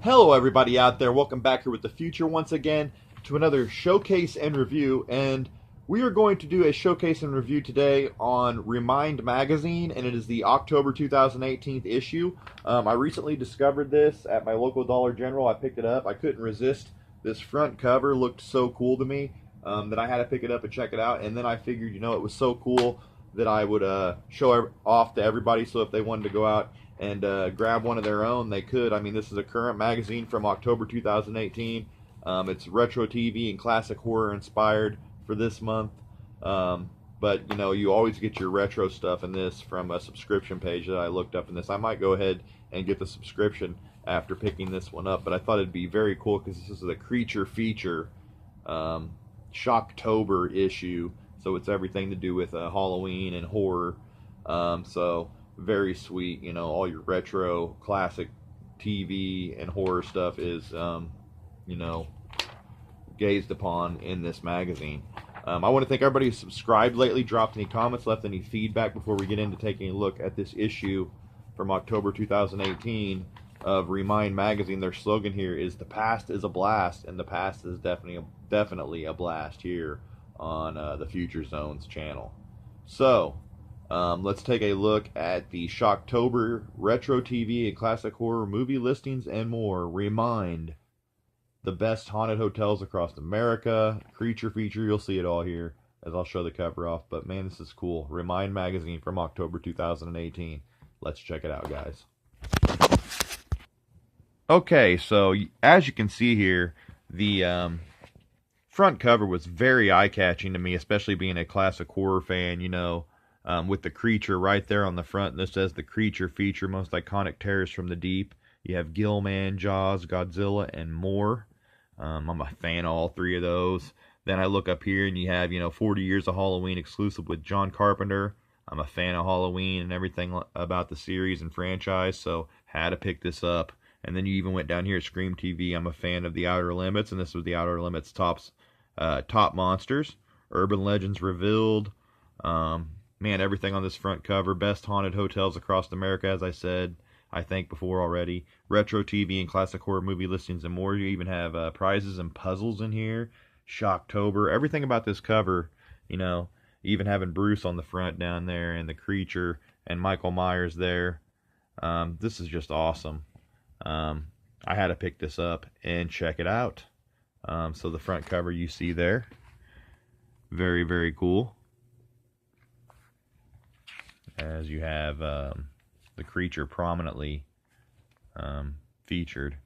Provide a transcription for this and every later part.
Hello everybody out there, welcome back here with the future once again to another showcase and review, and we are going to do a showcase and review today on ReMIND magazine, and it is the October 2018 issue. I recently discovered this at my local Dollar General. I picked it up. I couldn't resist. This front cover looked so cool to me that I had to pick it up and check it out, and then I figured, it was so cool that I would show off to everybody, so if they wanted to go out and grab one of their own, they could. I mean, this is a current magazine from October 2018. It's retro TV and classic horror inspired for this month. But, you always get your retro stuff in this from a subscription page that I looked up in this. I might go ahead and get the subscription after picking this one up, but I thought it'd be very cool because this is a creature feature Shocktober issue. So it's everything to do with Halloween and horror. So very sweet, all your retro classic TV and horror stuff is gazed upon in this magazine. I want to thank everybody who subscribed lately, dropped any comments, left any feedback before we get into taking a look at this issue from October 2018 of ReMIND magazine. Their slogan here is "The past is a blast," and the past is definitely a blast here on the Future Zones channel. So let's take a look at the Shocktober retro TV and classic horror movie listings and more. ReMIND, the best haunted hotels across America, creature feature. You'll see it all here as I'll show the cover off. But man, this is cool. ReMIND magazine from October 2018. Let's check it out, guys. Okay, so as you can see here, the front cover was very eye-catching to me, especially being a classic horror fan, with the creature right there on the front. This says the creature feature, most iconic terrors from the deep. You have Gill-Man, Jaws, Godzilla, and more. I'm a fan of all three of those. Then I look up here and you have, 40 Years of Halloween exclusive with John Carpenter. I'm a fan of Halloween and everything about the series and franchise, so had to pick this up. And then you even went down here at Scream TV. I'm a fan of The Outer Limits, and this was The Outer Limits top monsters. Urban Legends Revealed. Man, everything on this front cover. Best haunted hotels across America, as I said, I think before already. Retro TV and classic horror movie listings and more. You even have prizes and puzzles in here. Shocktober. Everything about this cover, even having Bruce on the front down there and the creature and Michael Myers there. This is just awesome. I had to pick this up and check it out. So the front cover you see there. Very, very cool. As you have the creature prominently featured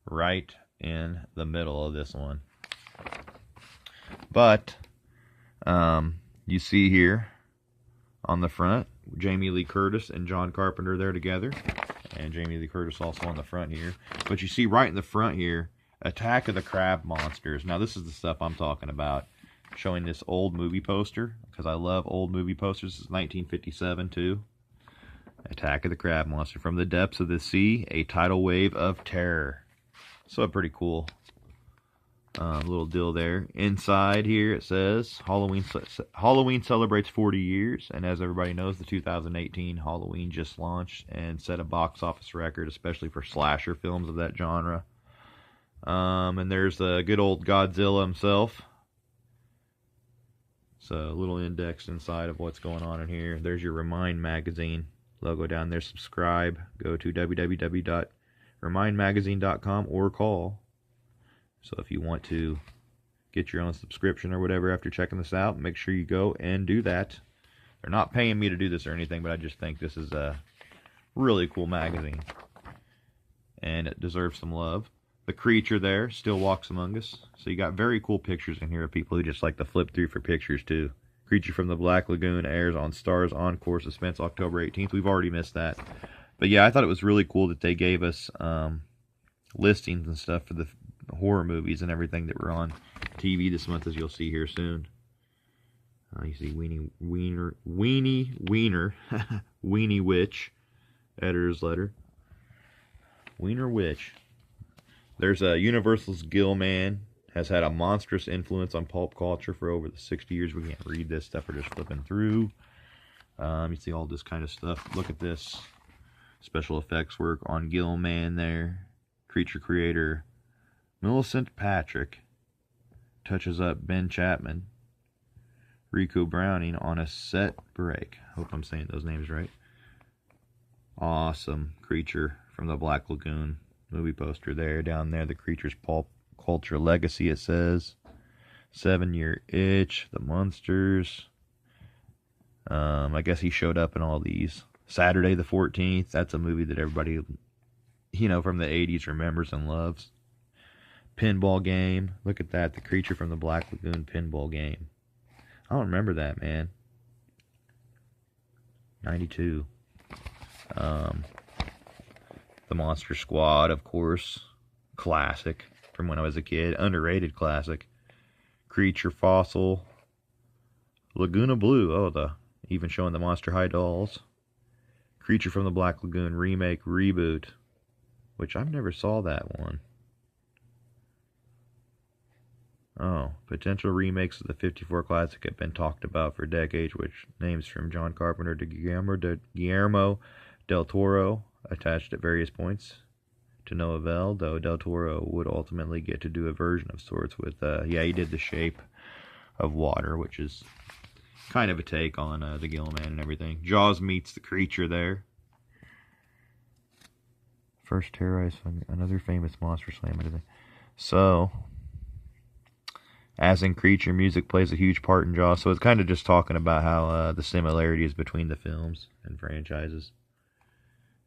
right in the middle of this one. But you see here on the front Jamie Lee Curtis and John Carpenter there together, and Jamie Lee Curtis also on the front here. But you see right in the front here, Attack of the Crab Monsters. Now this is the stuff I'm talking about. Showing this old movie poster, because I love old movie posters. This is 1957 too. Attack of the Crab Monster. From the depths of the sea, a tidal wave of terror. So pretty cool. Little deal there. Inside here it says Halloween celebrates 40 years, and as everybody knows, the 2018 Halloween just launched and set a box office record, especially for slasher films of that genre. And there's the good old Godzilla himself. So a little index inside of what's going on in here. There's your ReMIND magazine logo down there. Subscribe. Go to www.remindmagazine.com or call. So if you want to get your own subscription or whatever after checking this out, make sure you go and do that. They're not paying me to do this or anything, but I just think this is a really cool magazine. And it deserves some love. The creature there still walks among us. So you got very cool pictures in here of people who just like to flip through for pictures too. Creature from the Black Lagoon airs on Starz Encore Suspense October 18th. We've already missed that. But yeah, I thought it was really cool that they gave us listings and stuff for the horror movies and everything that were on TV this month, as you'll see here soon. You see Weenie Witch, editor's letter. Wiener Witch. There's Universal's Gill-Man. Has had a monstrous influence on pulp culture for over the 60 years. We can't read this stuff. We're just flipping through. You see all this kind of stuff. Look at this. Special effects work on Gill-Man there. Creature creator Millicent Patrick touches up Ben Chapman, Rico Browning on a set break. Hope I'm saying those names right. Awesome creature from the Black Lagoon movie poster there. Down there, the Creature's Pulp Culture Legacy, it says. 7-Year Itch, the Monsters. I guess he showed up in all these. Saturday the 14th, that's a movie that everybody, you know, from the 80s remembers and loves. Pinball Game, look at that, the Creature from the Black Lagoon pinball game. I don't remember that, man. 92. The Monster Squad, of course. Classic from when I was a kid. Underrated classic. Creature Fossil. Laguna Blue. Oh, even showing the Monster High dolls. Creature from the Black Lagoon remake reboot, which I've never saw that one. Oh, potential remakes of the 54 classic have been talked about for decades, which names from John Carpenter to Guillermo del Toro attached at various points to no avail, though del Toro would ultimately get to do a version of sorts with, he did The Shape of Water, which is kind of a take on the Gill-Man and everything. Jaws meets the Creature there. First terrorized another famous Monster Slam. So, as in Creature, music plays a huge part in Jaws. So it's kind of just talking about how the similarities between the films and franchises.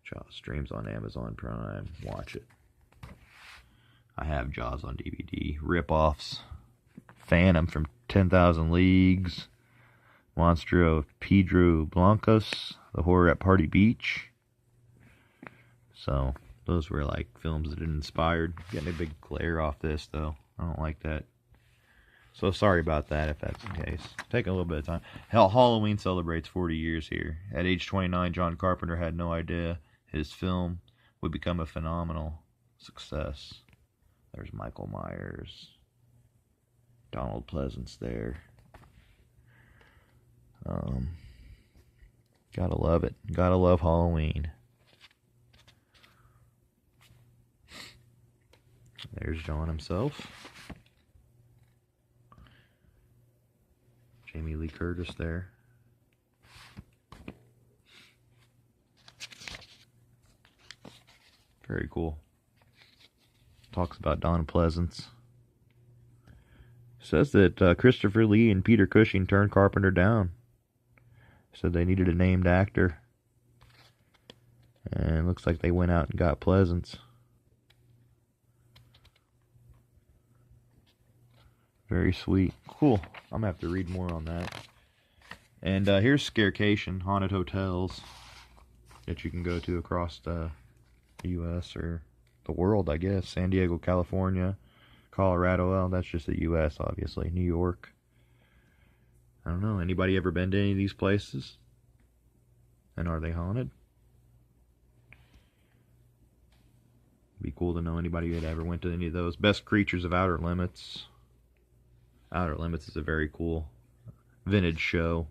Jaws streams on Amazon Prime. Watch it. I have Jaws on DVD. Rip-offs. Phantom from 10,000 Leagues. Monster of Pedro Blancos. The Horror at Party Beach. So, those were like films that inspired. Getting a big glare off this, though. I don't like that. So, sorry about that if that's the case. Taking a little bit of time. Hell, Halloween celebrates 40 years here. At age 29, John Carpenter had no idea his film would become a phenomenal success. There's Michael Myers. Donald Pleasance there. Gotta love it. Gotta love Halloween. There's John himself. Jamie Lee Curtis there. Very cool. Talks about Don Pleasance. Says that Christopher Lee and Peter Cushing turned Carpenter down. Said they needed a named actor. And it looks like they went out and got Pleasance. Very sweet. Cool. I'm going to have to read more on that. And here's Scarecation, haunted hotels that you can go to across the U.S. or the world, I guess. San Diego, California, Colorado. Well, that's just the U.S., obviously. New York. I don't know. Anybody ever been to any of these places? And are they haunted? Be cool to know anybody that ever went to any of those. Best Creatures of Outer Limits. Outer Limits is a very cool vintage show.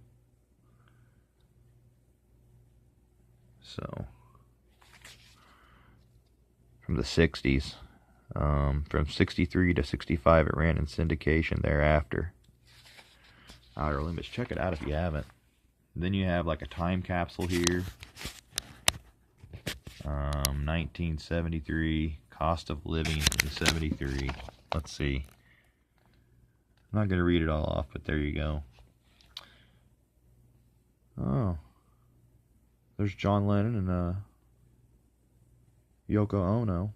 So, from the 60s. From 63 to 65, it ran in syndication thereafter. Outer Limits. Check it out if you haven't. Then you have like a time capsule here. 1973. Cost of living in 73. Let's see. I'm not going to read it all off, but there you go. Oh. There's John Lennon and Yoko Ono.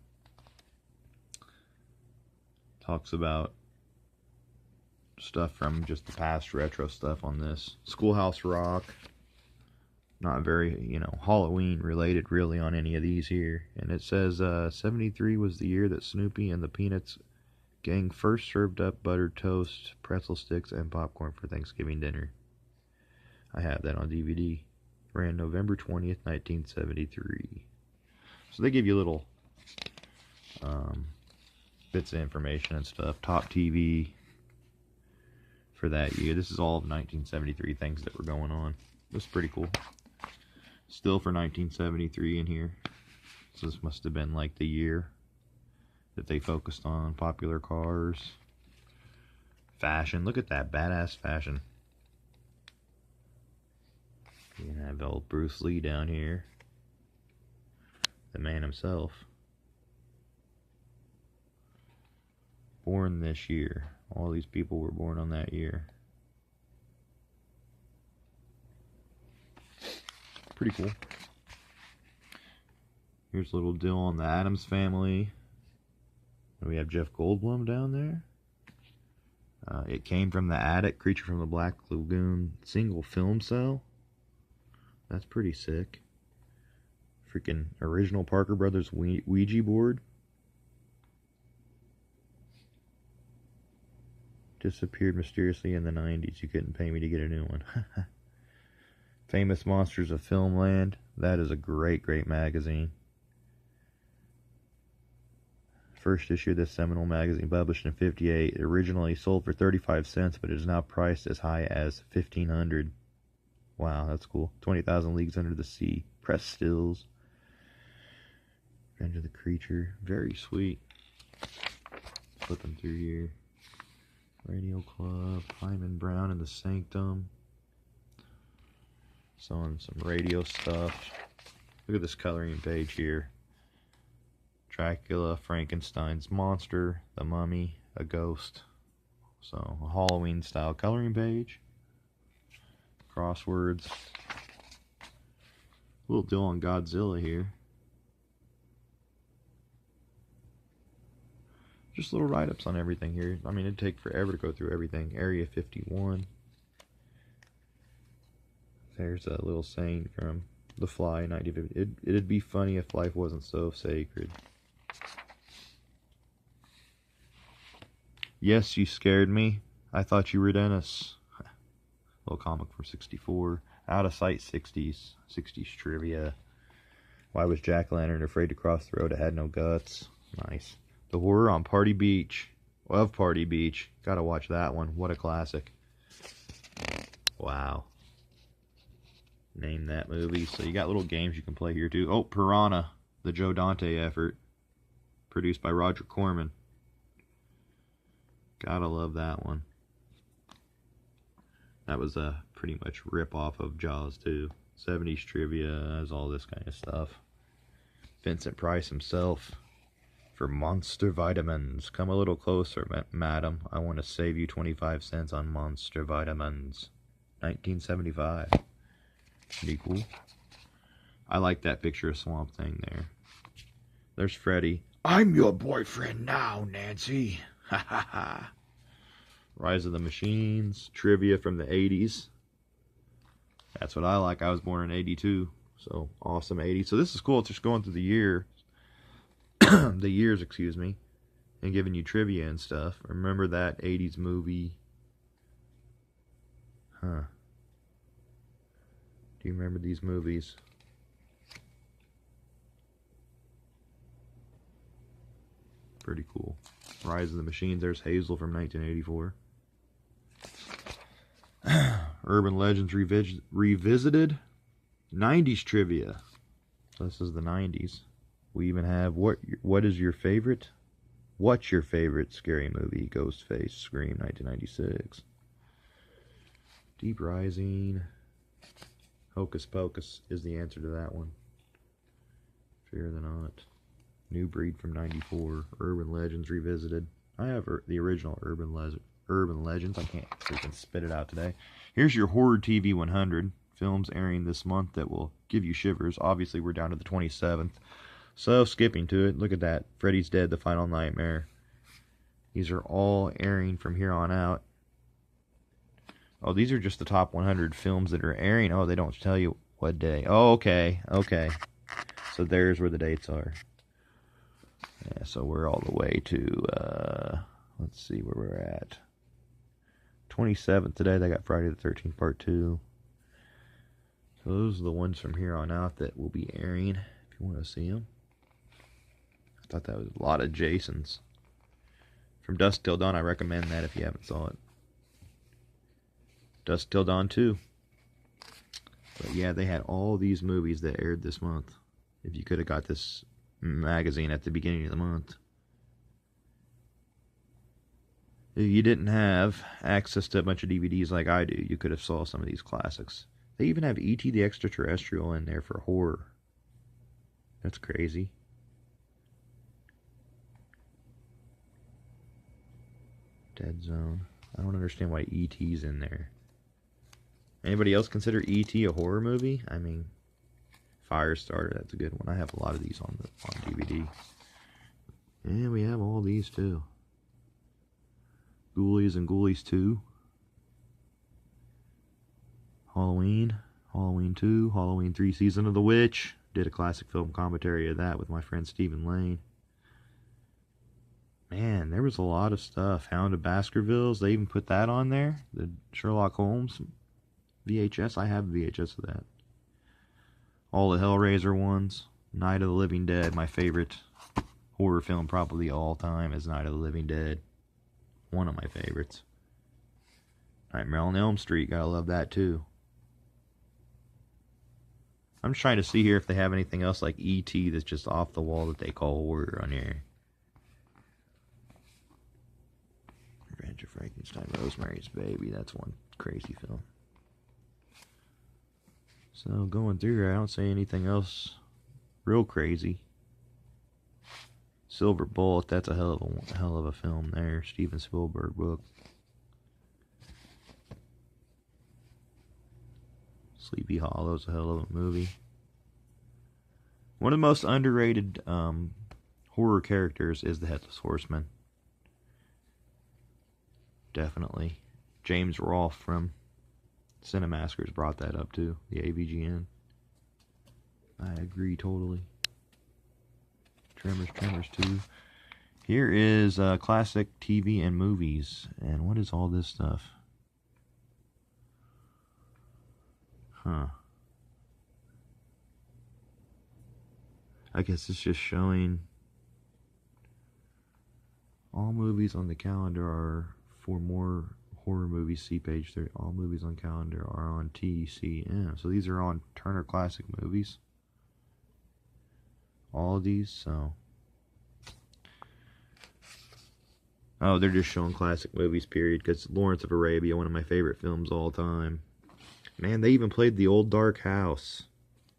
Talks about stuff from just the past, retro stuff on this. Schoolhouse Rock. Not very, Halloween related really on any of these here. And it says 73 was the year that Snoopy and the Peanuts gang first served up buttered toast, pretzel sticks, and popcorn for Thanksgiving dinner. I have that on DVD. Ran November 20th, 1973. So they give you little bits of information and stuff. Top TV for that year. This is all of 1973 things that were going on. This is pretty cool. Still for 1973 in here. So this must have been like the year. that they focused on. Popular cars. Fashion. Look at that badass fashion. You have old Bruce Lee down here. The man himself. Born this year. All these people were born on that year. Pretty cool. Here's a little deal on the Addams Family. We have Jeff Goldblum down there. It Came from the Attic, Creature from the Black Lagoon single film cell. That's pretty sick. Freaking original Parker Brothers Ouija board. Disappeared mysteriously in the 90s. You couldn't pay me to get a new one. Famous Monsters of Filmland. That is a great, great magazine. First issue of this seminal magazine, published in '58. It originally sold for 35 cents, but it is now priced as high as $1,500. Wow, that's cool. 20,000 Leagues Under the Sea. Press stills. Revenge of the Creature. Very sweet. Flipping through here. Radio Club. Hyman Brown and the Sanctum. Selling some radio stuff. Look at this coloring page here. Dracula, Frankenstein's monster, the mummy, a ghost. So, a Halloween style coloring page. Crosswords. A little deal on Godzilla here. Just little write-ups on everything here. I mean, it'd take forever to go through everything. Area 51. There's a little saying from The Fly, 1950. It'd be funny if life wasn't so sacred. Yes, you scared me. I thought you were Dennis. Little comic from '64. Out of Sight 60s. 60s trivia. Why was Jack-O-Lantern afraid to cross the road? It had no guts. Nice. The Horror on Party Beach. Love Party Beach. Gotta watch that one. What a classic. Wow. Name that movie. So you got little games you can play here too. Oh, Piranha. The Joe Dante effort. Produced by Roger Corman. Gotta love that one. That was a pretty much rip-off of Jaws too. 70s trivia, has all this kind of stuff. Vincent Price himself. For Monster Vitamins. Come a little closer, madam. I want to save you 25 cents on Monster Vitamins. 1975. Pretty cool. I like that picture of Swamp Thing there. There's Freddy. I'm your boyfriend now, Nancy. Ha ha ha. Rise of the Machines. Trivia from the 80s. That's what I like. I was born in 82. So, awesome 80s. So this is cool. It's just going through the year. The years, excuse me. And giving you trivia and stuff. Remember that 80s movie? Huh. Do you remember these movies? Pretty cool. Rise of the Machines. There's Hazel from 1984. Urban Legends Revisited. 90s trivia. So this is the 90s. We even have what is your favorite? What's your favorite scary movie? Ghostface, Scream, 1996. Deep Rising. Hocus Pocus is the answer to that one. Fear the Not. New Breed from 94. Urban Legends Revisited. I have the original Urban Legends. I can't freaking spit it out today. Here's your Horror TV 100. Films airing this month that will give you shivers. Obviously, we're down to the 27th. So, skipping to it. Look at that. Freddy's Dead, The Final Nightmare. These are all airing from here on out. Oh, these are just the top 100 films that are airing. Oh, they don't tell you what day. Oh, okay. Okay. So, there's where the dates are. Yeah, so we're all the way to, let's see where we're at. 27th today. They got Friday the 13th, Part 2. So those are the ones from here on out that will be airing, if you want to see them. I thought that was a lot of Jasons. From Dusk Till Dawn, I recommend that if you haven't saw it. Dusk Till Dawn 2. But yeah, they had all these movies that aired this month. If you could have got this magazine at the beginning of the month. If you didn't have access to a bunch of DVDs like I do, you could have saw some of these classics. They even have E.T. the Extraterrestrial in there for horror. That's crazy. Dead Zone. I don't understand why E.T.'s in there. Anybody else consider E.T. a horror movie? I mean, Firestarter, that's a good one. I have a lot of these on DVD. And we have all these too. Ghoulies and Ghoulies 2. Halloween. Halloween 2. Halloween 3 Season of the Witch. Did a classic film commentary of that with my friend Stephen Lane. Man, there was a lot of stuff. Hound of Baskervilles, they even put that on there. The Sherlock Holmes VHS, I have a VHS of that. All the Hellraiser ones. Night of the Living Dead, my favorite horror film probably all time is Night of the Living Dead. One of my favorites. Nightmare on Elm Street, gotta love that too. I'm just trying to see here if they have anything else like E.T. that's just off the wall that they call horror on here. Revenge of Frankenstein, Rosemary's Baby, that's one crazy film. So going through here, I don't see anything else real crazy. Silver Bullet, that's a hell of a film there. Steven Spielberg book. Sleepy Hollow's a hell of a movie. One of the most underrated horror characters is the Headless Horseman. Definitely. James Rolfe from Cinemaskers brought that up too. The AVGN. I agree totally. Tremors 2. Here is classic TV and movies. And what is all this stuff? Huh. I guess it's just showing all movies on the calendar are for more horror movies. See page 30. All movies on calendar are on TCM. So these are on Turner Classic Movies. All of these, so. Oh, they're just showing classic movies, period. Because Lawrence of Arabia, one of my favorite films all time. Man, they even played The Old Dark House.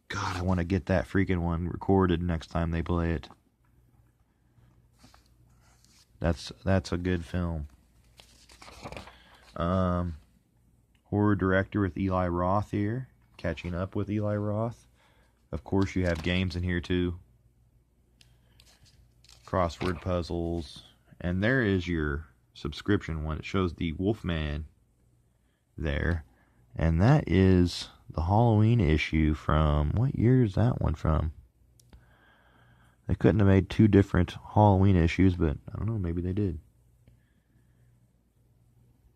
God, I want to get that freaking one recorded next time they play it. That's a good film. Horror director with Eli Roth here. Catching up with Eli Roth. Of course, you have games in here too. Crossword puzzles. And there is your subscription one. It shows the Wolfman there. And that is the Halloween issue from... What year is that one from? They couldn't have made two different Halloween issues, but I don't know, maybe they did.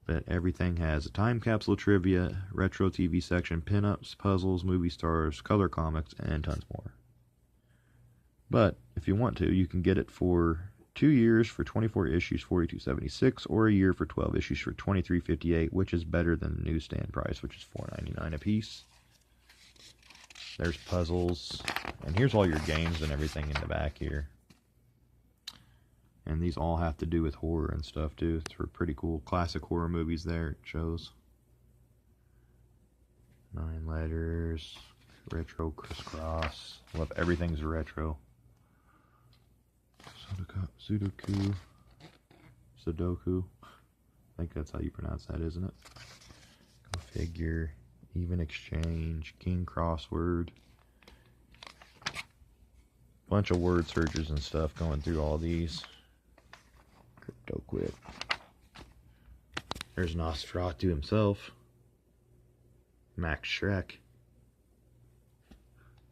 But everything has a time capsule trivia, retro TV section, pinups, puzzles, movie stars, color comics, and tons more. But if you want to, you can get it for 2 years for 24 issues, $42.76, or a year for 12 issues for $23.58, which is better than the newsstand price, which is $4.99 a piece. There's puzzles, and here's all your games and everything in the back here. And these all have to do with horror and stuff too. It's for pretty cool classic horror movies there, it shows. 9 letters, retro crisscross. Love everything's retro. Sudoku. I think that's how you pronounce that, isn't it? Go figure. Even exchange. King crossword. Bunch of word searches and stuff going through all these. Crypto quit. There's Nosferatu himself. Max Shrek.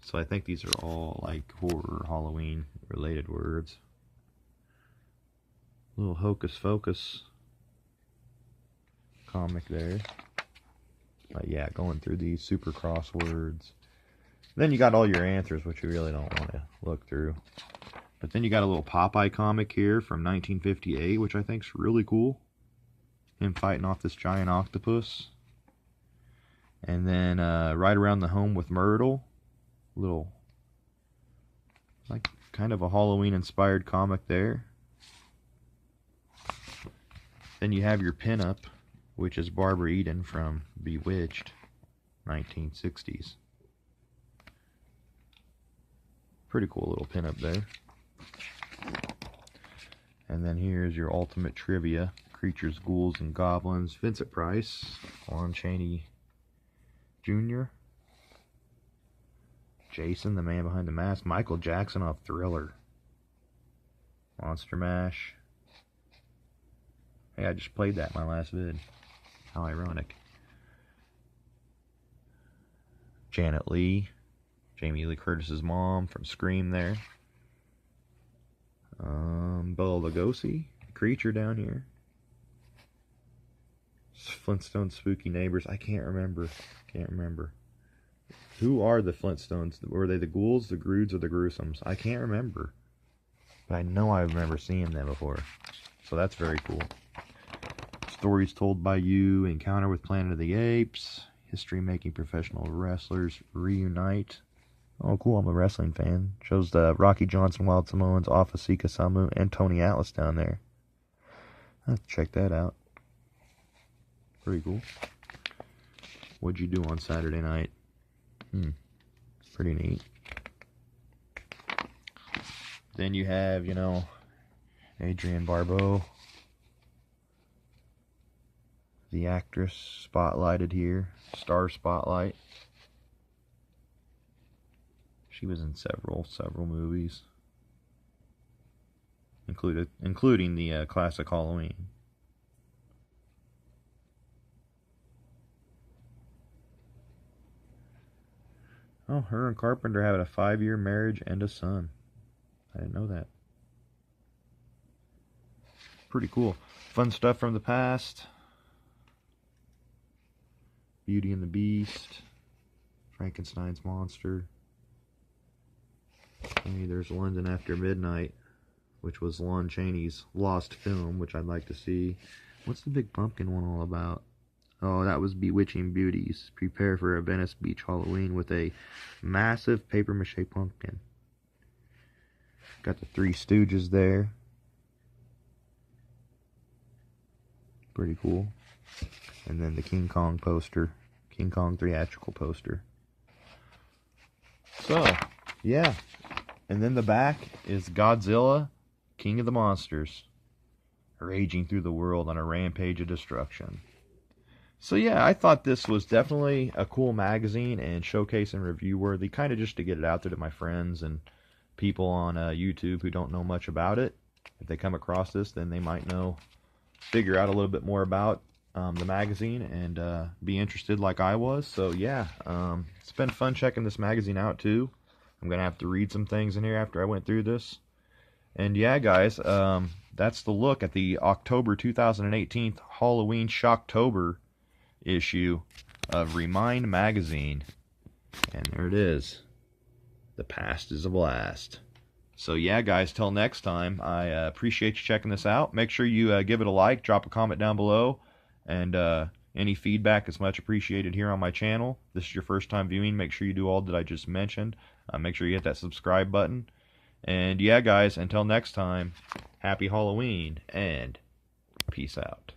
So I think these are all like horror, Halloween related words. Little Hocus Focus comic there. But yeah, going through these super crosswords. Then you got all your answers, which you really don't want to look through. But then you got a little Popeye comic here from 1958, which I think's really cool. Him fighting off this giant octopus. And then Right Around the Home with Myrtle. Little, like, kind of a Halloween-inspired comic there. Then you have your pinup, which is Barbara Eden from Bewitched, 1960s. Pretty cool little pinup there. And then here's your ultimate trivia. Creatures, Ghouls, and Goblins. Vincent Price. Lon Chaney Jr. Jason, the man behind the mask. Michael Jackson off Thriller. Monster Mash. Hey, I just played that in my last vid. How ironic. Janet Leigh. Jamie Lee Curtis's mom from Scream there. Bela Lugosi. Creature down here. Flintstones Spooky Neighbors. I can't remember. Who are the Flintstones? Were they the Ghouls, the Groods, or the Gruesomes? I can't remember. But I know I remember seeing them before. So that's very cool. Stories Told by You. Encounter with Planet of the Apes. History Making Professional Wrestlers Reunite. Oh, cool. I'm a wrestling fan. Shows the Rocky Johnson, Wild Samoans, Alpha Sika Samu, and Tony Atlas down there. I'll have to check that out. Pretty cool. What'd you do on Saturday night? Pretty neat. Then you have, you know, Adrienne Barbeau. The actress spotlighted here. Star Spotlight. She was in several movies. Including the classic Halloween. Oh, her and Carpenter having a 5-year marriage and a son. I didn't know that. Pretty cool. Fun stuff from the past. Beauty and the Beast. Frankenstein's Monster. Hey, there's London After Midnight, which was Lon Chaney's lost film, which I'd like to see. What's the big pumpkin one all about? Oh, that was Bewitching Beauties. Prepare for a Venice Beach Halloween with a massive papier-mâché pumpkin. Got the Three Stooges there. Pretty cool. And then the King Kong poster. King Kong theatrical poster. So, yeah. And then the back is Godzilla, King of the Monsters, raging through the world on a rampage of destruction. So yeah, I thought this was definitely a cool magazine and showcase and review worthy, kind of just to get it out there to my friends and people on YouTube who don't know much about it. If they come across this, then they might figure out a little bit more about the magazine and be interested like I was. So yeah, it's been fun checking this magazine out too. I'm going to have to read some things in here after I went through this. And yeah, guys, that's the look at the October 2018 Halloween Shocktober issue of ReMIND magazine. And there it is. The past is a blast. So yeah, guys, till next time, I appreciate you checking this out. Make sure you give it a like, drop a comment down below, and any feedback is much appreciated here on my channel. If this is your first time viewing, make sure you do all that I just mentioned. Make sure you hit that subscribe button. And yeah, guys, until next time, happy Halloween and peace out.